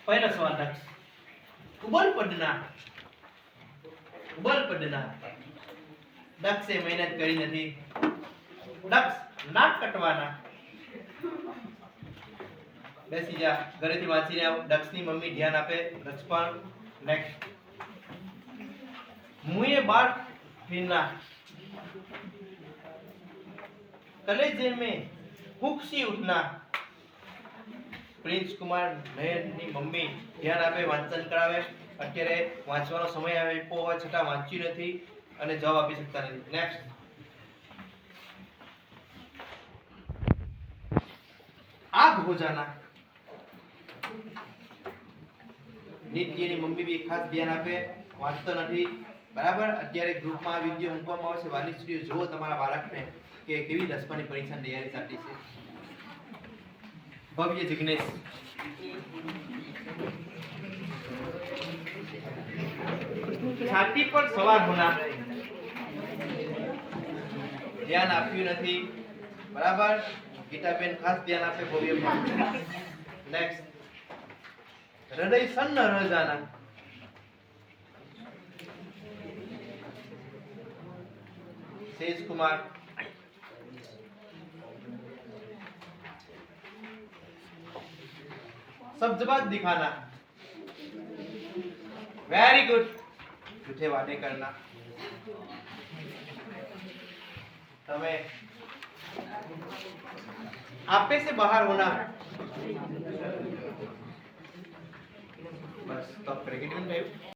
પહેલો સવાલ દક્ષ. ઉબલ પડના દક્ષે મહેનત કરી નથી. દક્ષ નાક કટવાના. બેસી જા, ઘરેથી વાંચીને આવ. દક્ષની મમ્મી ધ્યાન આપે. દક્ષ પણ નેક્સ્ટ. મુએ બાળ ફિરના कलेजे में हुक्सी उठना. પ્રિન્સ કુમાર નયનની મમ્મી ધ્યાન આપે, વાંચન કરાવે. અત્યારે વાંચવાનો સમય આપ્યો હોવા છતાં વાંચ્યું નથી અને જવાબ આપી શકતા નથી. નેક્સ્ટ. આગ હો જાના. નિત્યની મમ્મી બી ખાસ ધ્યાન આપે, વાંચતો નથી. બરાબર. અત્યારે ગ્રુપમાં આ વિડિયો મૂકવામાં આવશે. વાલીશ્રીઓ જુઓ તમારા બાળકને કે કેવી 10માની પરીક્ષાની તૈયારી ચાલતી છે. ભવ્ય જિગ્નેશ. છાતી પર સવાર હોના. ધ્યાન આપ્યું નથી. બરાબર. ગીતાબેન ખાસ ધ્યાન આપે. ભવ્ય પણ. નેક્સ્ટ. હૃદય સન્ન રહ જાના. तेज कुमार. सब जवाब दिखाना. Very good. झूठे वादे करना. तमें आपे से बाहर होना. बस तो क्रिकेट में